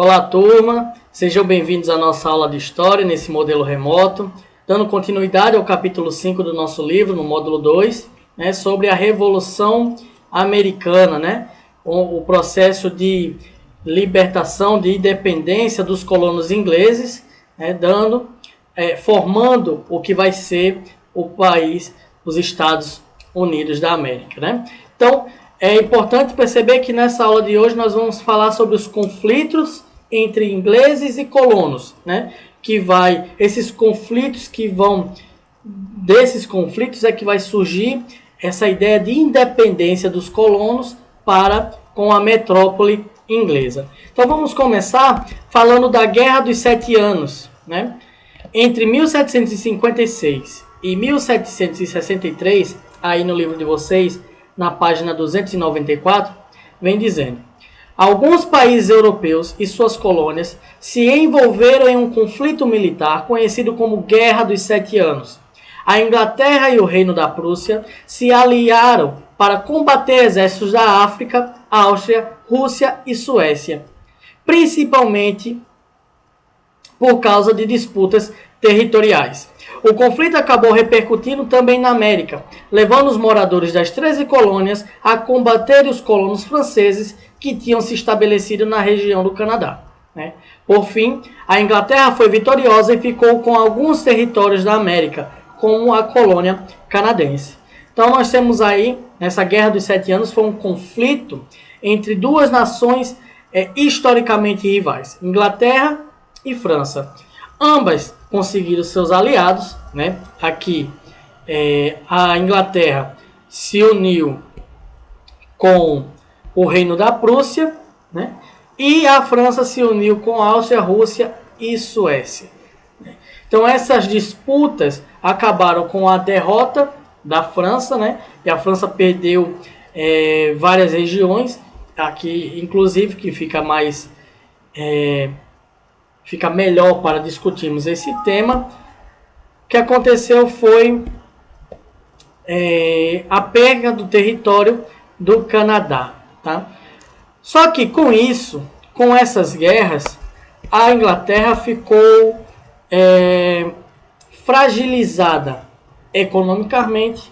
Olá, turma! Sejam bem-vindos à nossa aula de História nesse modelo remoto, dando continuidade ao capítulo 5 do nosso livro, no módulo 2, sobre a Revolução Americana, o processo de libertação, de independência dos colonos ingleses, formando o que vai ser o país, os Estados Unidos da América. Então, é importante perceber que nessa aula de hoje nós vamos falar sobre os conflitos entre ingleses e colonos, desses conflitos é que vai surgir essa ideia de independência dos colonos com a metrópole inglesa. Então vamos começar falando da Guerra dos 7 Anos, Entre 1756 e 1763, aí no livro de vocês, na página 294, vem dizendo: alguns países europeus e suas colônias se envolveram em um conflito militar conhecido como Guerra dos 7 Anos. A Inglaterra e o Reino da Prússia se aliaram para combater exércitos da África, Áustria, Rússia e Suécia, principalmente por causa de disputas territoriais. O conflito acabou repercutindo também na América, levando os moradores das 13 colônias a combater os colonos franceses que tinham se estabelecido na região do Canadá. Por fim, a Inglaterra foi vitoriosa e ficou com alguns territórios da América, como a colônia canadense. Então nós temos aí, nessa Guerra dos 7 Anos, foi um conflito entre duas nações historicamente rivais, Inglaterra e França. Ambas conseguiram seus aliados, Aqui a Inglaterra se uniu com o Reino da Prússia, e a França se uniu com a Áustria, Rússia e Suécia. Então essas disputas acabaram com a derrota da França, E a França perdeu várias regiões, aqui inclusive que fica melhor para discutirmos esse tema. O que aconteceu foi a perda do território do Canadá. Só que com isso, com essas guerras, a Inglaterra ficou fragilizada economicamente,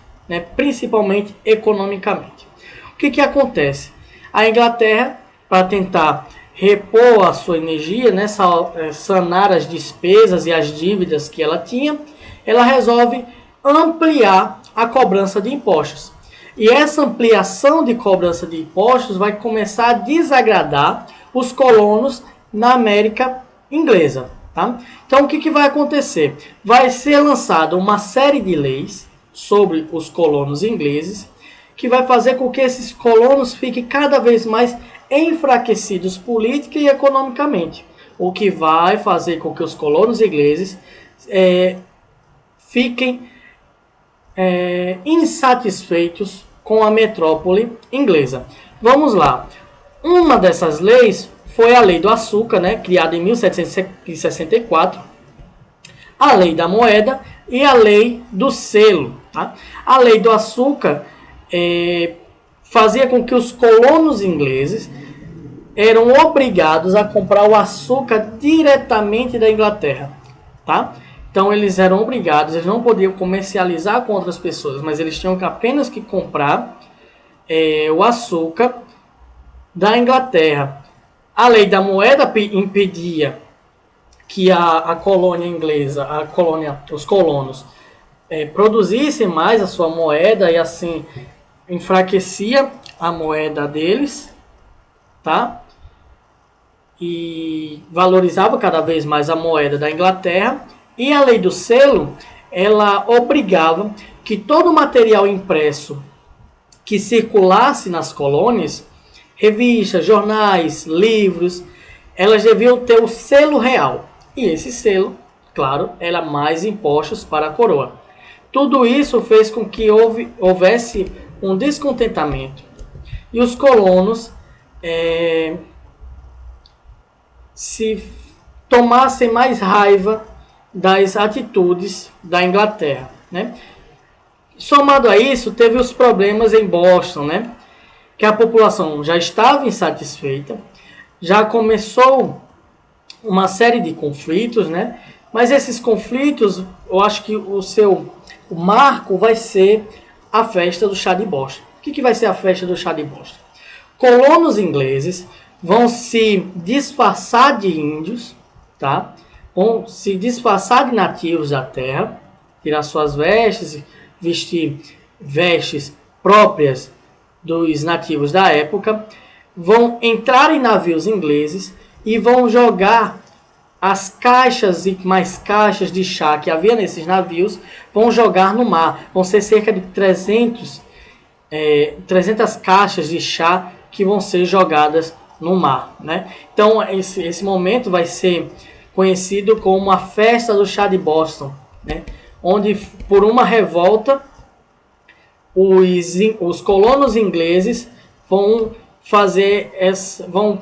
principalmente economicamente. O que acontece? A Inglaterra, para tentar repor a sua energia, sanar as despesas e as dívidas que ela tinha, ela resolve ampliar a cobrança de impostos. E essa ampliação de cobrança de impostos vai começar a desagradar os colonos na América inglesa. Então o que vai acontecer? Vai ser lançada uma série de leis sobre os colonos ingleses, que vai fazer com que esses colonos fiquem cada vez mais enfraquecidos política e economicamente, o que vai fazer com que os colonos ingleses fiquem insatisfeitos com a metrópole inglesa. Vamos lá. Uma dessas leis foi a Lei do Açúcar, criada em 1764, a Lei da Moeda e a Lei do Selo. A Lei do Açúcar fazia com que os colonos ingleses eram obrigados a comprar o açúcar diretamente da Inglaterra. Então eles eram obrigados, eles não podiam comercializar com outras pessoas, mas eles tinham apenas que comprar o açúcar da Inglaterra. A Lei da Moeda impedia que a colônia inglesa, os colonos, produzissem mais a sua moeda, e assim enfraquecia a moeda deles, e valorizava cada vez mais a moeda da Inglaterra. E a Lei do Selo, ela obrigava que todo o material impresso que circulasse nas colônias, revistas, jornais, livros, elas deviam ter o selo real. E esse selo, claro, era mais impostos para a coroa. Tudo isso fez com que houvesse um descontentamento. E os colonos se tomassem mais raiva das atitudes da Inglaterra. Somado a isso, teve os problemas em Boston, que a população já estava insatisfeita, já começou uma série de conflitos, né? Mas esses conflitos, eu acho que o marco vai ser a festa do chá de Boston. O que vai ser a festa do chá de Boston? Colonos ingleses vão se disfarçar de índios, tá? Vão se disfarçar de nativos da terra, tirar suas vestes, vestir vestes próprias dos nativos da época, vão entrar em navios ingleses e vão jogar as caixas e mais caixas de chá que havia nesses navios, vão jogar no mar. Vão ser cerca de 300 caixas de chá que vão ser jogadas no mar, né? Então esse momento vai ser conhecido como a festa do chá de Boston, né? Onde por uma revolta os colonos ingleses vão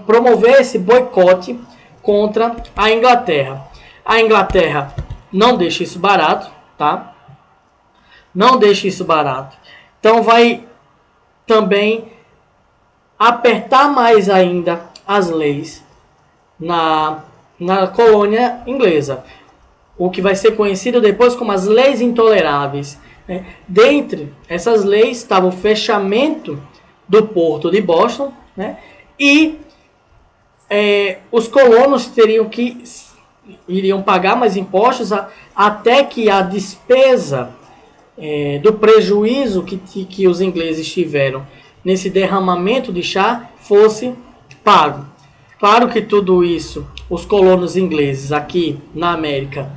promover esse boicote contra a Inglaterra. A Inglaterra não deixa isso barato, tá? Não deixa isso barato. Então vai também apertar mais ainda as leis na colônia inglesa, o que vai ser conhecido depois como as leis intoleráveis, né? Dentre essas leis estava o fechamento do porto de Boston, né? E os colonos iriam pagar mais impostos até que a despesa do prejuízo que os ingleses tiveram nesse derramamento de chá fosse pago. Claro que tudo isso, os colonos ingleses aqui na América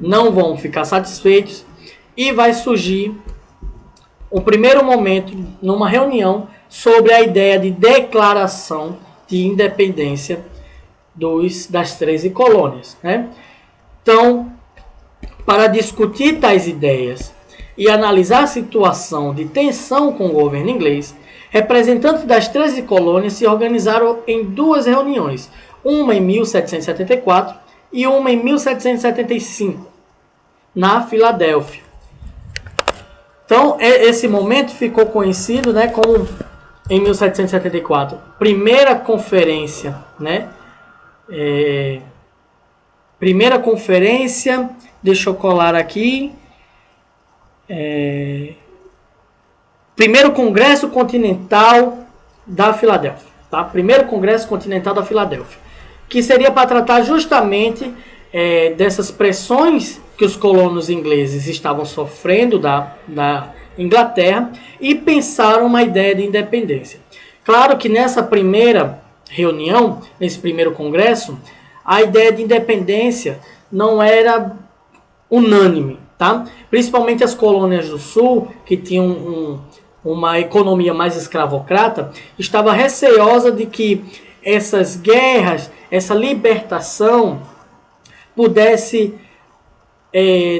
não vão ficar satisfeitos e vai surgir o primeiro momento numa reunião sobre a ideia de declaração de independência das 13 colônias, né? Então, para discutir tais ideias e analisar a situação de tensão com o governo inglês, representantes das 13 colônias se organizaram em duas reuniões, uma em 1774 e uma em 1775, na Filadélfia. Então, esse momento ficou conhecido, né, como, em 1774, primeira conferência, né? Primeira conferência, deixa eu colar aqui, primeiro Congresso Continental da Filadélfia, tá? Primeiro Congresso Continental da Filadélfia, que seria para tratar justamente dessas pressões que os colonos ingleses estavam sofrendo da Inglaterra e pensaram uma ideia de independência. Claro que nessa primeira reunião, nesse primeiro congresso, a ideia de independência não era unânime, tá? Principalmente as colônias do sul, que tinham uma economia mais escravocrata, estava receosa de que essas guerras, essa libertação pudesse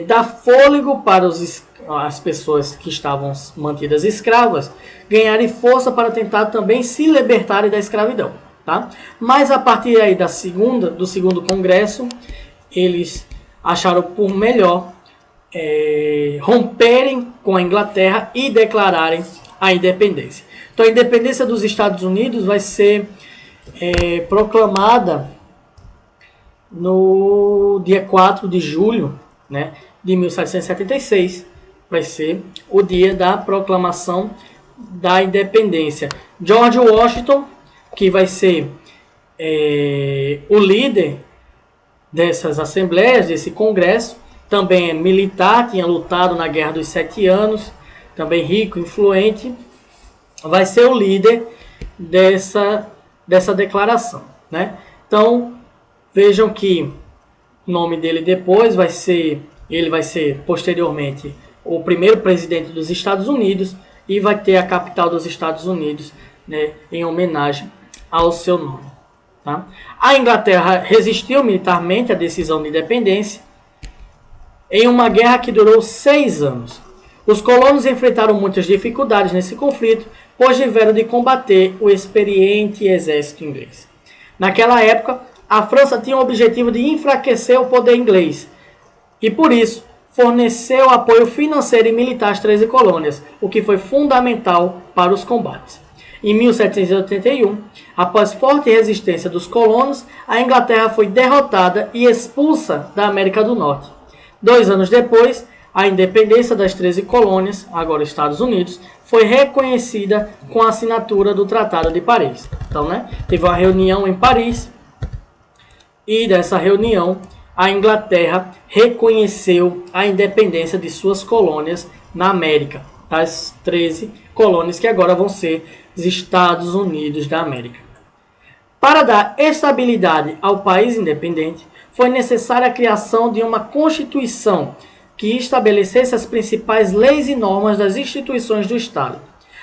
dar fôlego para as pessoas que estavam mantidas escravas ganharem força para tentar também se libertarem da escravidão, tá? Mas a partir aí do segundo congresso, eles acharam por melhor romperem com a Inglaterra e declararem a independência. Então a independência dos Estados Unidos vai ser proclamada no dia 4 de julho, né, de 1776. Vai ser o dia da proclamação da independência. George Washington, que vai ser o líder dessas assembleias, desse congresso, também é militar, tinha lutado na Guerra dos 7 Anos, também rico, influente, vai ser o líder dessa declaração, né? Então, vejam que o nome dele depois ele vai ser posteriormente o primeiro presidente dos Estados Unidos e vai ter a capital dos Estados Unidos, né, em homenagem ao seu nome, tá? A Inglaterra resistiu militarmente à decisão de independência em uma guerra que durou 6 anos. Os colonos enfrentaram muitas dificuldades nesse conflito, pois tiveram de combater o experiente exército inglês. Naquela época, a França tinha o objetivo de enfraquecer o poder inglês e, por isso, forneceu apoio financeiro e militar às 13 colônias, o que foi fundamental para os combates. Em 1781, após forte resistência dos colonos, a Inglaterra foi derrotada e expulsa da América do Norte. 2 anos depois, a independência das 13 colônias, agora Estados Unidos, foi reconhecida com a assinatura do Tratado de Paris. Então, teve uma reunião em Paris e dessa reunião a Inglaterra reconheceu a independência de suas colônias na América, das 13 colônias que agora vão ser os Estados Unidos da América. Para dar estabilidade ao país independente, foi necessária a criação de uma Constituição que estabelecesse as principais leis e normas das instituições do Estado.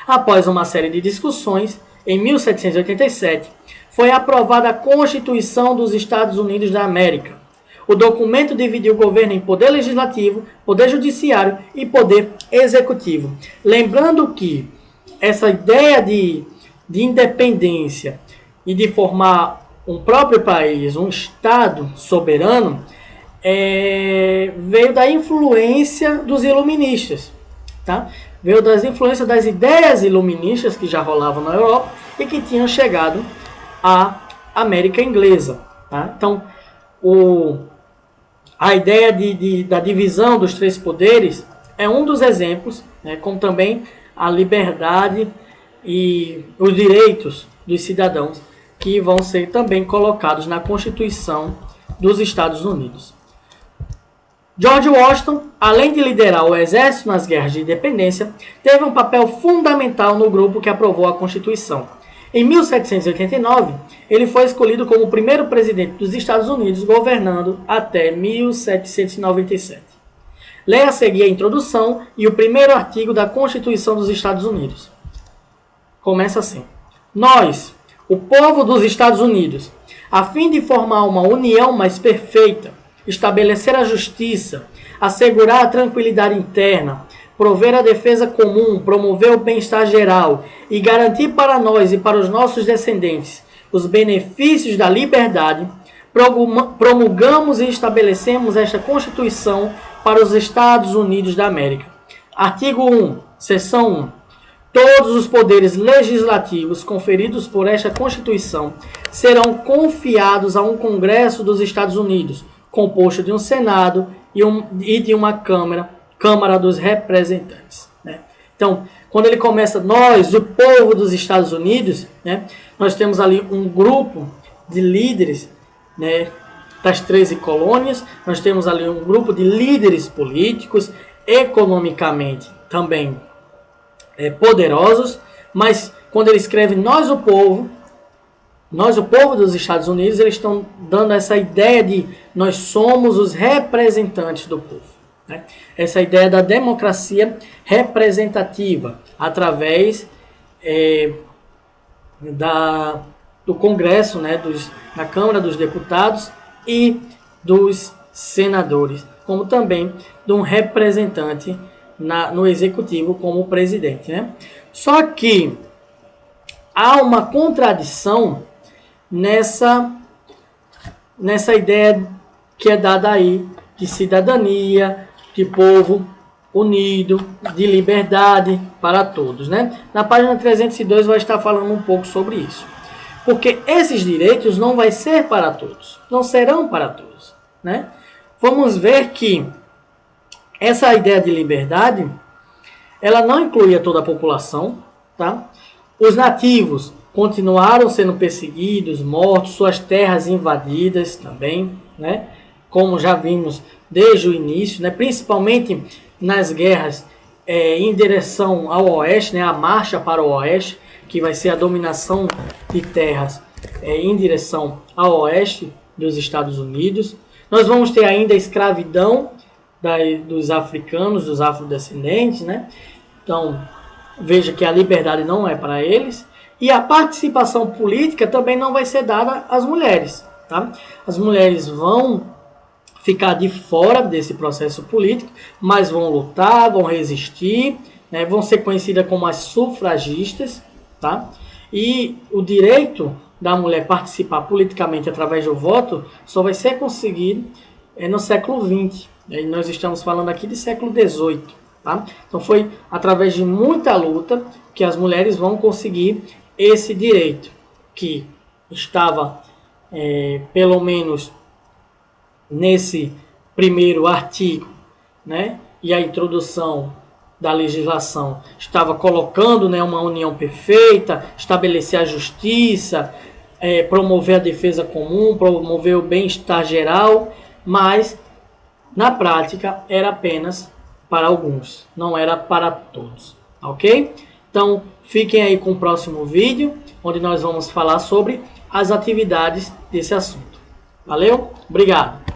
Após uma série de discussões, em 1787, foi aprovada a Constituição dos Estados Unidos da América. O documento dividiu o governo em poder legislativo, poder judiciário e poder executivo. Lembrando que essa ideia de independência e de formar um próprio país, um Estado soberano, veio da influência dos iluministas, tá? Veio das influências das ideias iluministas que já rolavam na Europa e que tinham chegado à América inglesa, tá? Então, a ideia da divisão dos 3 poderes é um dos exemplos, como também a liberdade e os direitos dos cidadãos que vão ser também colocados na Constituição dos Estados Unidos. George Washington, além de liderar o exército nas guerras de independência, teve um papel fundamental no grupo que aprovou a Constituição. Em 1789, ele foi escolhido como o primeiro presidente dos Estados Unidos, governando até 1797. Leia a seguir a introdução e o primeiro artigo da Constituição dos Estados Unidos. Começa assim: Nós, o povo dos Estados Unidos, a fim de formar uma união mais perfeita, estabelecer a justiça, assegurar a tranquilidade interna, prover a defesa comum, promover o bem-estar geral e garantir para nós e para os nossos descendentes os benefícios da liberdade, promulgamos e estabelecemos esta Constituição para os Estados Unidos da América. Artigo 1, seção 1. Todos os poderes legislativos conferidos por esta Constituição serão confiados a um Congresso dos Estados Unidos, composto de um Senado e de uma Câmara dos Representantes. Então, quando ele começa, nós, o povo dos Estados Unidos, nós temos ali um grupo de líderes das 13 colônias, nós temos ali um grupo de líderes políticos, economicamente também poderosos, mas quando ele escreve nós, o povo dos Estados Unidos, eles estão dando essa ideia de nós somos os representantes do povo. Essa ideia da democracia representativa através do Congresso, da Câmara dos Deputados e dos senadores, como também de um representante no Executivo como o presidente. Só que há uma contradição nessa ideia que é dada aí de cidadania, de povo unido, de liberdade para todos. Na página 302 vai estar falando um pouco sobre isso. Porque esses direitos não vai ser para todos, não serão para todos. Vamos ver que essa ideia de liberdade, ela não incluía toda a população, tá? Os nativos continuaram sendo perseguidos, mortos, suas terras invadidas também, como já vimos desde o início, principalmente nas guerras em direção ao oeste, a marcha para o oeste, que vai ser a dominação de terras em direção ao oeste dos Estados Unidos. Nós vamos ter ainda a escravidão dos africanos, dos afrodescendentes, Então, veja que a liberdade não é para eles. E a participação política também não vai ser dada às mulheres. Tá? As mulheres vão ficar de fora desse processo político, mas vão lutar, vão resistir, vão ser conhecidas como as sufragistas. Tá? E o direito da mulher participar politicamente através do voto só vai ser conseguido no século XX. E nós estamos falando aqui de século XVIII. Tá? Então foi através de muita luta que as mulheres vão conseguir esse direito, que estava, pelo menos nesse primeiro artigo, né, e a introdução da legislação estava colocando, né, uma união perfeita, estabelecer a justiça, promover a defesa comum, promover o bem-estar geral, mas na prática era apenas para alguns, não era para todos, ok? Então fiquem aí com o próximo vídeo, onde nós vamos falar sobre as atividades desse assunto. Valeu? Obrigado!